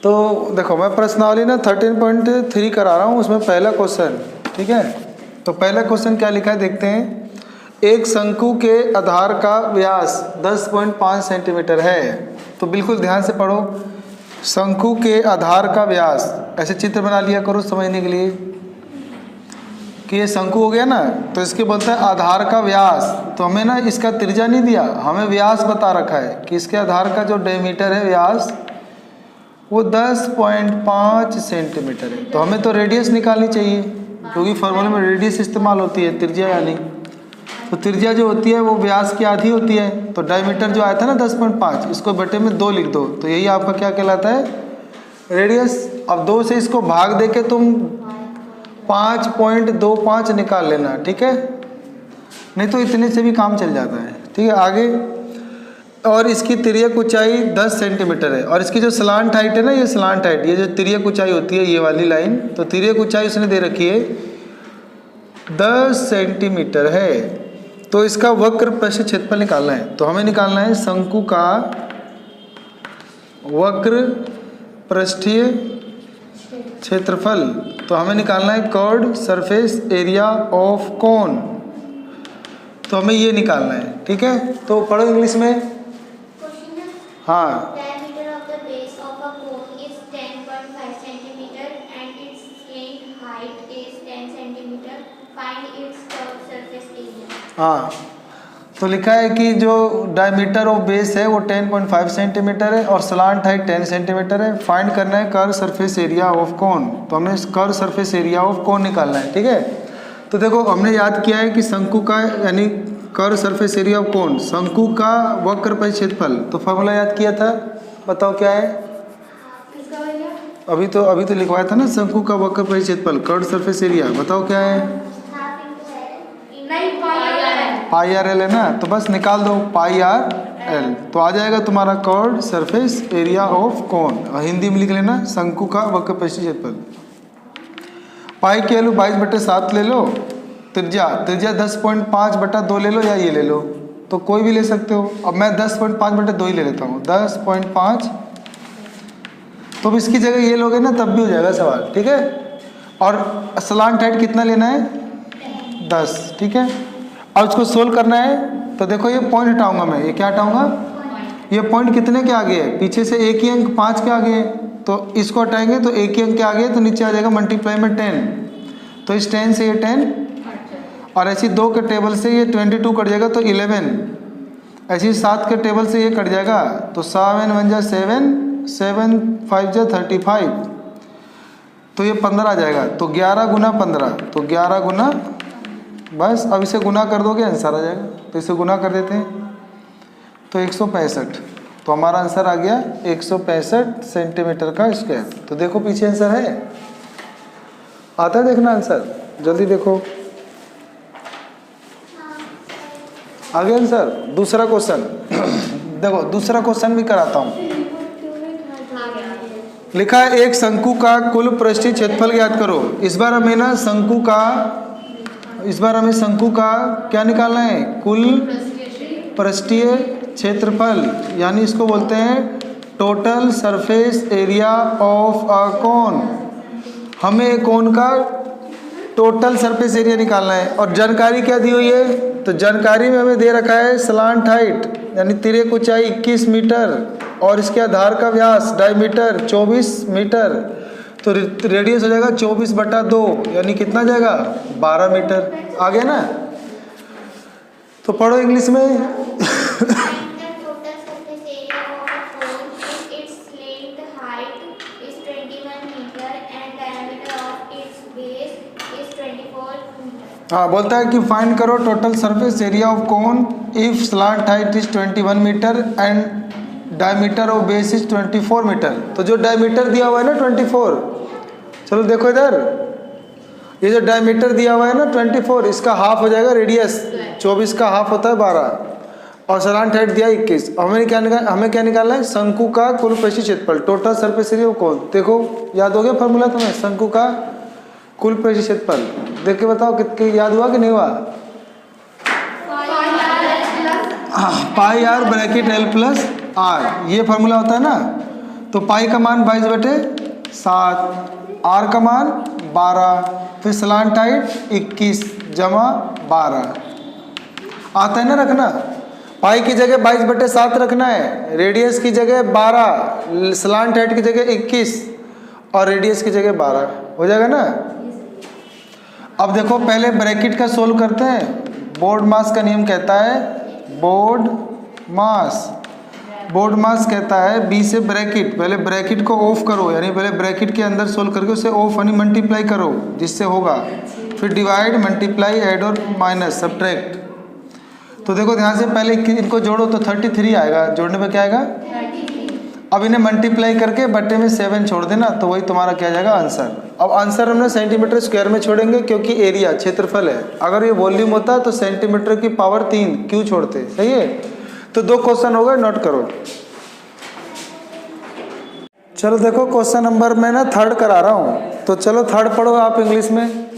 तो देखो मैं प्रश्नावली ना 13.3 करा रहा हूँ, उसमें पहला क्वेश्चन, ठीक है। तो पहला क्वेश्चन क्या लिखा है देखते हैं। एक शंकु के आधार का व्यास 10.5 सेंटीमीटर है। तो बिल्कुल ध्यान से पढ़ो। शंकु के आधार का व्यास, ऐसे चित्र बना लिया करो समझने के लिए कि ये शंकु हो गया ना, तो इसके बोलते हैं आधार का व्यास। तो हमें ना इसका त्रिज्या नहीं दिया, हमें व्यास बता रखा है कि इसके आधार का जो डायमीटर है व्यास वो 10.5 सेंटीमीटर है। तो हमें तो रेडियस निकालनी चाहिए, क्योंकि फॉर्मूले में रेडियस इस्तेमाल होती है, त्रिज्या यानी। तो त्रिज्या जो होती है वो व्यास की आधी होती है। तो डायमीटर जो आया था ना 10.5, इसको बटे में 2 लिख दो, तो यही आपका क्या कहलाता है, रेडियस। अब 2 से इसको भाग दे के तुम 5.25 निकाल लेना, ठीक है। नहीं तो इतने से भी काम चल जाता है, ठीक है। आगे, और इसकी तिर्यक ऊंचाई 10 सेंटीमीटर है, और इसकी जो स्लांट हाइट है ना, ये स्लांट हाइट, ये जो तिर्यक ऊंचाई होती है ये वाली लाइन, तो तिर्यक ऊंचाई उसने दे रखी है 10 सेंटीमीटर है। तो इसका वक्र पृष्ठ क्षेत्रफल निकालना है। तो हमें निकालना है शंकु का वक्र पृष्ठीय क्षेत्रफल। तो हमें निकालना है कर्व्ड सरफेस एरिया ऑफ कोन। तो हमें ये निकालना है, ठीक है। तो पढ़ो इंग्लिश में। हाँ, diameter of the base of a cone is 10.5 centimeter and its length height is 10 centimeter. Find its curved surface area. हाँ, तो लिखा है कि जो डायमीटर ऑफ बेस है वो 10.5 सेंटीमीटर है और स्लांट हाइट 10 सेंटीमीटर है। फाइंड करना है कर्व सरफेस एरिया ऑफ कोन। तो हमने कर्व सरफेस एरिया ऑफ कोन निकालना है, ठीक है। तो देखो हमने याद किया है कि शंकु का यानी कर्व सरफेस एरिया ऑफ कोन, शंकु का वक्र पृष्ठ क्षेत्रफल। तो फॉर्मूला याद किया था, बताओ क्या है। अभी तो लिखवाया था ना, शंकु का वक्र पृष्ठ क्षेत्रफल कर्व सरफेस एरिया, बताओ क्या है। पाई आर एल है ना, तो बस निकाल दो पाई आर एल, तो आ जाएगा तुम्हारा कर्व सरफेस एरिया ऑफ कोन। और हिंदी में लिख लेना शंकु का वक्र पृष्ठ क्षेत्रफल। पाई की वैल्यू 22/7 ले लो। त्रिज्या 10.5/2 ले लो, या ये ले लो, तो कोई भी ले सकते हो। अब मैं 10.5/2 ही ले लेता हूँ, 10.5। तो इसकी जगह ये लोगे ना तब भी हो जाएगा सवाल, ठीक है। और स्लांट हाइट कितना लेना है, 10, ठीक है। अब इसको सोल्व करना है। तो देखो ये पॉइंट हटाऊंगा मैं, ये क्या हटाऊंगा, ये पॉइंट कितने के आगे है, पीछे से एक ही अंक 5 के आगे है। तो इसको हटाएंगे तो एक ही अंक के आगे है, तो नीचे आ जाएगा मल्टीप्लाई में 10। तो इस 10 से ये 10, और ऐसी 2 के टेबल से ये 22 कट जाएगा तो 11। ऐसी 7 के टेबल से ये कट जाएगा तो 7 1 जा 7, 7 5 जा 35, तो ये 15 आ जाएगा। तो 11 गुना 15, तो 11 गुना, बस अब इसे गुना कर दोगे आंसर आ जाएगा। तो इसे गुना कर देते हैं, तो 165। तो हमारा आंसर आ गया 165 सेंटीमीटर का स्क्वायर। तो देखो पीछे आंसर है, आता है देखना आंसर, जल्दी देखो आगे आंसर। दूसरा क्वेश्चन देखो, दूसरा क्वेश्चन भी कराता हूँ। लिखा है एक शंकु का कुल पृष्ठीय क्षेत्रफल ज्ञात करो। इस बार हमें शंकु का क्या निकालना है, कुल पृष्ठीय क्षेत्रफल, यानी इसको बोलते हैं total surface area of a cone. हमें कोन का टोटल सरफेस एरिया निकालना है। और जानकारी क्या दी हुई है, तो जानकारी में हमें दे रखा है स्लांट हाइट यानी तिर्यक ऊंचाई 21 मीटर और इसके आधार का व्यास डायमीटर 24 मीटर। तो रेडियस हो जाएगा 24/2, यानी कितना जाएगा 12 मीटर। आ गया ना। तो पढ़ो इंग्लिश में। हाँ, बोलता है कि फाइंड करो total surface area of cone if slant height is 21 metre and diameter of base is 24 metre. तो जो डायमीटर दिया हुआ है ना 24, चलो देखो इधर, ये जो डायमीटर दिया हुआ है ना 24, इसका हाफ हो जाएगा रेडियस, 24 का हाफ होता है 12, और स्लांट हाइट दिया 21। हमें क्या निकालना है, शंकु का कुल पृष्ठीय क्षेत्रफल टोटल सरफेस एरिया ऑफ कोन। देखो याद हो गया फॉर्मूला तुम्हें, शंकु का कुल पृष्ठीय क्षेत्रफल। देख के बताओ कितने याद हुआ कि नहीं हुआ। Pi R bracket L plus R, ये फॉर्मूला होता है ना। तो पाई का मान 22/7, आर का मान 12, फिर स्लांट हाइट 21 जमा 12 आता है ना रखना। पाई की जगह 22/7 रखना है, रेडियस की जगह 12, स्लांट हाइट की जगह 21 और रेडियस की जगह 12 हो जाएगा ना। अब देखो पहले ब्रैकेट का सोल्व करते हैं। बोर्ड मास का नियम कहता है, बोर्ड मास कहता है बी से ब्रैकेट, पहले ब्रैकेट को ऑफ करो, यानी पहले ब्रैकेट के अंदर सोल्व करके उसे ऑफ यानी मल्टीप्लाई करो जिससे होगा, फिर डिवाइड, मल्टीप्लाई, ऐड और माइनस, सब्ट्रैक्ट। तो देखो ध्यान से पहले इनको जोड़ो तो 33 आएगा, जोड़ने पे क्या आएगा 33। अब इन्हें मल्टीप्लाई करके बट्टे में 7 छोड़ देना तो वही तुम्हारा क्या जाएगा आंसर। अब आंसर हमने सेंटीमीटर स्क्वायर में छोड़ेंगे क्योंकि एरिया क्षेत्रफल है, अगर ये वॉल्यूम होता तो सेंटीमीटर की पावर 3 क्यों छोड़ते, सही है। तो 2 क्वेश्चन हो गए, नोट करो। चलो देखो क्वेश्चन नंबर मैं ना 3rd करा रहा हूँ, तो चलो 3rd पढ़ो आप इंग्लिश में।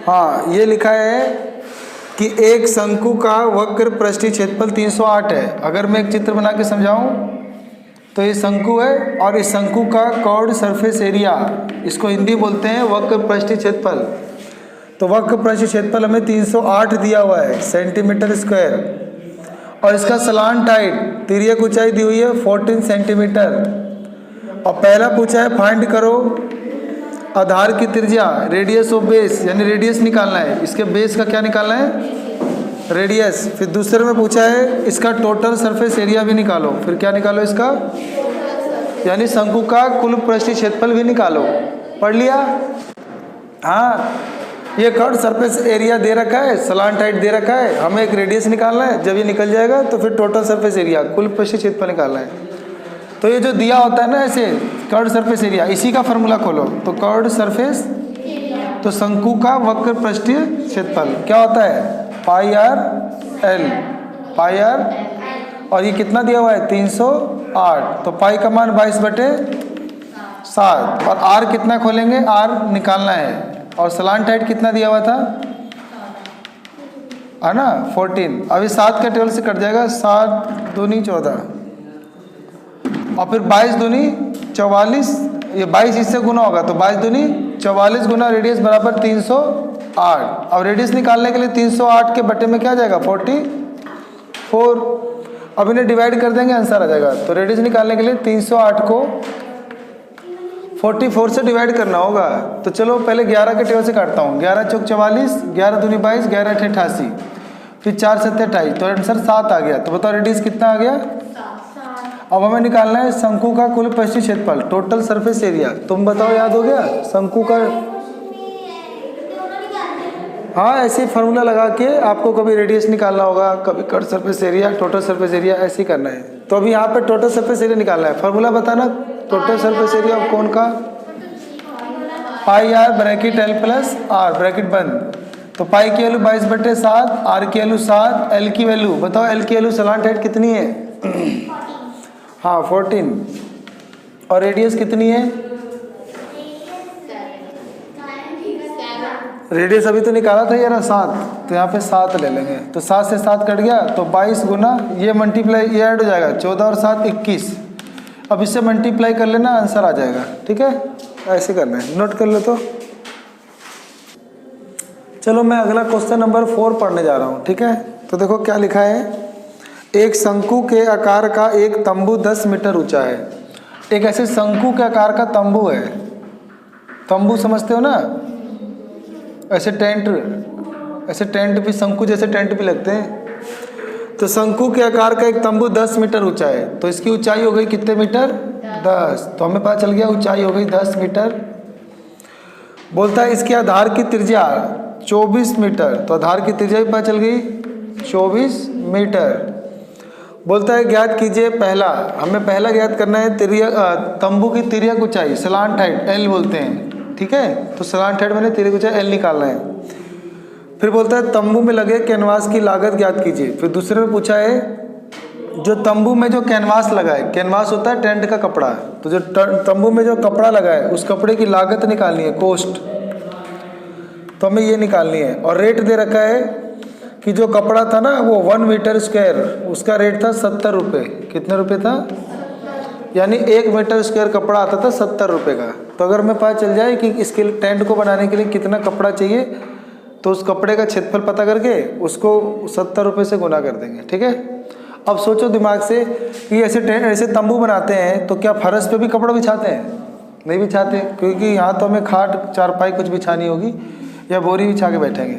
हाँ ये लिखा है कि एक शंकु का वक्र पृष्ठीय क्षेत्रफल 308 है। अगर मैं एक चित्र बना के समझाऊं तो ये शंकु है और इस शंकु का कर्व्ड सरफेस एरिया, इसको हिंदी बोलते हैं वक्र पृष्ठीय क्षेत्रफल। तो वक्र पृष्ठीय क्षेत्रफल हमें 308 दिया हुआ है सेंटीमीटर स्क्वायर, और इसका स्लांट हाइट, तिर्यक ऊंचाई दी हुई है 14 सेंटीमीटर। और पहला पूछा है फाइंड करो आधार की त्रिज्या, रेडियस ऑफ बेस, यानी रेडियस निकालना है, इसके बेस का क्या निकालना है रेडियस। फिर दूसरे में पूछा है इसका टोटल सरफेस एरिया भी निकालो, फिर क्या निकालो इसका, यानी शंकु का कुल पृष्ठीय क्षेत्रफल भी निकालो। पढ़ लिया। हाँ ये कर्व्ड सरफेस एरिया दे रखा है, स्लांट हाइट दे रखा है, हमें एक रेडियस निकालना है, जब ये निकल जाएगा तो फिर टोटल सरफेस एरिया कुल पृष्ठीय क्षेत्रफल निकालना है। तो ये जो दिया होता है ना ऐसे कर्व्ड सरफेस एरिया, इसी का फॉर्मूला खोलो। तो कर्व्ड सरफेस, तो शंकु का वक्र पृष्ठीय क्षेत्रफल क्या होता है पाई आर एल, और ये कितना दिया हुआ है 308। तो पाई का मान 22/7 और आर कितना खोलेंगे, आर निकालना है, और स्लांट हाइट कितना दिया हुआ था है ना 14। अभी 7 का टेबल से कट जाएगा, 7 दूनी 14 और फिर 22 दूनी 44, ये 22 इससे गुना होगा तो 22 दूनी 44 गुना रेडियस बराबर 308। अब रेडियस निकालने के लिए 308 के बट्टे में क्या जाएगा 44। अब इन्हें डिवाइड कर देंगे आंसर आ जाएगा। तो रेडियस निकालने के लिए 308 को 44 से डिवाइड करना होगा। तो चलो पहले 11 के टेबल से काटता हूँ, 11 चौक 44, 11 दूनी 22, 11 अठे 88, फिर 4 7 28, तो आंसर 7 आ गया। तो बताओ रेडियस कितना आ गया। अब हमें निकालना है शंकु का कुल पृष्ठीय क्षेत्रफल, टोटल सरफेस एरिया। तुम बताओ याद हो गया शंकु का। हाँ ऐसे फार्मूला लगा के आपको कभी रेडियस निकालना होगा, कभी curved surface area, total surface area, ऐसे ही करना है। तो अभी यहाँ पे टोटल सरफेस एरिया निकालना है। फार्मूला बताना total surface area of cone का, pi R bracket L plus R bracket बंद। तो पाई की वैल्यू 22/7, आर की वैल्यू 7, एल की वैल्यू बताओ, एल की वैल्यू स्लांट हाइट कितनी है हाँ 14, और रेडियस कितनी है, रेडियस अभी तो निकाला था यार 7, तो यहाँ पे 7 ले लेंगे। तो 7 से 7 कट गया तो 22 गुना ये मल्टीप्लाई ये ऐड हो जाएगा 14 और 7 21। अब इससे मल्टीप्लाई कर लेना आंसर आ जाएगा। ठीक है ऐसे करना है, नोट कर लो। तो चलो मैं अगला क्वेश्चन नंबर 4 पढ़ने जा रहा हूँ। ठीक है तो देखो क्या लिखा है, एक शंकु के आकार का एक तंबू 10 मीटर ऊंचा है। एक ऐसे शंकु के आकार का तंबू है, तंबू समझते हो ना, ऐसे टेंट भी शंकु जैसे टेंट भी लगते हैं। तो शंकु के आकार का एक तंबू 10 मीटर ऊंचा है, तो इसकी ऊंचाई हो गई कितने मीटर 10। तो हमें पता चल गया ऊंचाई हो गई 10 मीटर। बोलता है इसके आधार की त्रिज्या 24 मीटर, तो आधार की त्रिज्या भी पता चल गई 24 मीटर। बोलता है ज्ञात कीजिए पहला, हमें पहला ज्ञात करना है तंबू की तिर्यक ऊंचाई, स्लांट हाइट एल बोलते हैं। ठीक है तो स्लांट हाइट मैंने तिर्यक ऊंचाई एल निकालना है। फिर बोलता है तंबू में लगे कैनवास की लागत ज्ञात कीजिए। फिर दूसरे में पूछा है जो तंबू में जो कैनवास लगा है, कैनवास होता है टेंट का कपड़ा, तो जो तंबू में जो कपड़ा लगा है उस कपड़े की लागत निकालनी है, कॉस्ट, तो हमें ये निकालनी है। और रेट दे रखा है कि जो कपड़ा था ना वो 1 मीटर स्क्वायर, उसका रेट था 70 रुपये। कितने रुपये था? यानी 1 मीटर स्क्वायर कपड़ा आता था 70 रुपये का। तो अगर हमें पता चल जाए कि इसके टेंट को बनाने के लिए कितना कपड़ा चाहिए, तो उस कपड़े का क्षेत्रफल पता करके उसको 70 रुपये से गुना कर देंगे। ठीक है। अब सोचो दिमाग से कि ऐसे तंबू बनाते हैं तो क्या फर्श पे भी कपड़ा बिछाते हैं? नहीं बिछाते, क्योंकि यहाँ तो हमें खाट चारपाई कुछ बिछानी होगी या बोरी बिछा के बैठेंगे।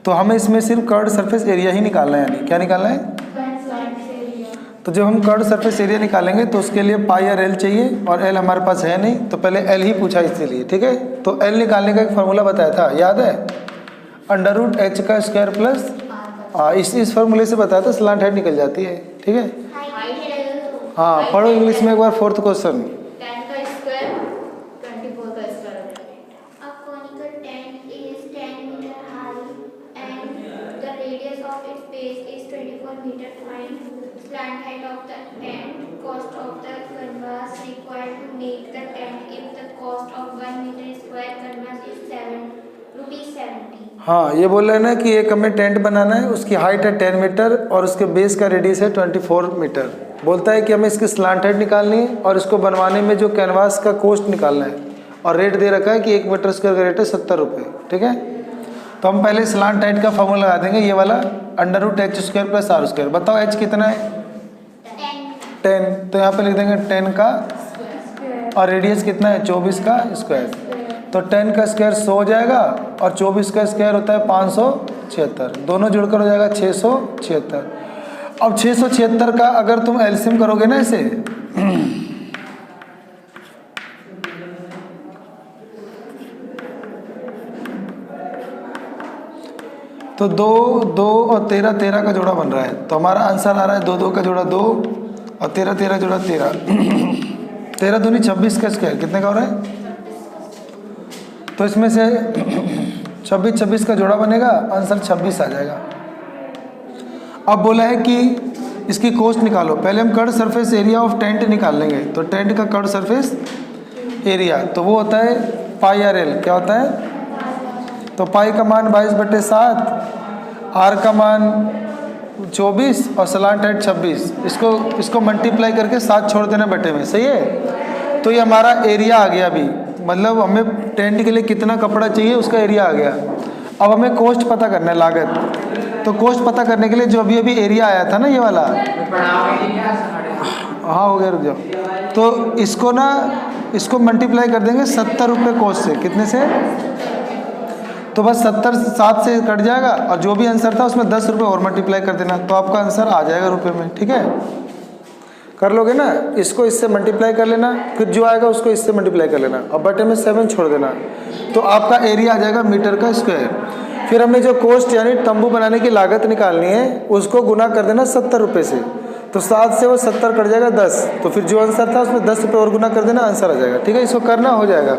तो हमें इसमें सिर्फ कर्व्ड सरफेस एरिया ही निकालना है। यानी क्या निकालना है? तो जब हम कर्व्ड सरफेस एरिया निकालेंगे तो उसके लिए पाई और एल चाहिए, और एल हमारे पास है नहीं, तो पहले एल ही पूछा इसके लिए। ठीक है। तो एल निकालने का एक फार्मूला बताया था, याद है? √h का स्क्वायर प्लस इस फार्मूले से बताया था, स्लांट हाइट निकल जाती है। ठीक है। हाँ, पढ़ो इंग्लिश में एक बार 4th question. A conical tent is 10 meter high and the radius of its base is 24 meter. Find slant height of the tent, cost of the canvas required to make the tent. If the cost of 1 meter square canvas is ₹70. हाँ, ये बोल रहे हैं ना कि एक हमें tent बनाना है, उसकी हाइट है 10 मीटर और उसके बेस का रेडियस है 24 मीटर। बोलता है कि हमें इसकी स्लांट हाइट निकालनी है और इसको बनवाने में जो कैनवास का कॉस्ट निकालना है, और रेट दे रखा है कि 1 मीटर स्क्वायर का रेट है 70 रुपये। ठीक है। तो हम पहले स्लांट हाइट का फॉर्मूला लगा देंगे, ये वाला √h square plus r square. बताओ h कितना है? 10। तो यहाँ पे लिख देंगे 10 का, और रेडियस कितना है? 24 का स्क्वायर। तो 10 का स्क्वायर 100 हो जाएगा और 24 का स्क्वायर होता है 576। दोनों जुड़कर हो जाएगा 676। अब 676 का अगर तुम एलसीएम करोगे ना इसे, तो 2 2 और 13 13 का जोड़ा बन रहा है। तो हमारा आंसर आ रहा है 2 2 का जोड़ा 2 और 13 13 जोड़ा 13। 13 दूनी 26 का स्क्वायर कितने का हो रहा है? तो इसमें से 26 26 का जोड़ा बनेगा, आंसर 26 आ जाएगा। अब बोला है कि इसकी कॉस्ट निकालो। पहले हम curved surface area of tent निकाल लेंगे। तो टेंट का कर्व्ड सरफेस एरिया तो वो होता है पाई आर एल। क्या होता है? तो पाई का मान 22/7, आर का मान 24 और स्लांट हाइट 26। इसको मल्टीप्लाई करके 7 छोड़ देना बटे में। सही है। तो ये हमारा एरिया आ गया। अभी मतलब हमें टेंट के लिए कितना कपड़ा चाहिए उसका एरिया आ गया। अब हमें कॉस्ट पता करना है, लागत। तो कॉस्ट पता करने के लिए जो अभी एरिया आया था ना, ये वाला, हाँ हो गया, रुक जाओ। तो इसको मल्टीप्लाई कर देंगे 70 रुपये कॉस्ट से। कितने से? तो बस 70 7 से कट जाएगा और जो भी आंसर था उसमें 10 रुपये और मल्टीप्लाई कर देना, तो आपका आंसर आ जाएगा रुपये में। ठीक है। कर लोगे ना? इसको इससे मल्टीप्लाई कर लेना, फिर जो आएगा उसको इससे मल्टीप्लाई कर लेना और बटे में 7 छोड़ देना, तो आपका एरिया आ जाएगा मीटर का स्क्वायर। फिर हमें जो कॉस्ट यानी तंबू बनाने की लागत निकालनी है उसको गुना कर देना 70 रुपये से। तो 7 से वो 70 कट जाएगा 10, तो फिर जो आंसर था उसमें 10 रुपये और गुना कर देना, आंसर आ जाएगा। ठीक है। इसको करना हो जाएगा।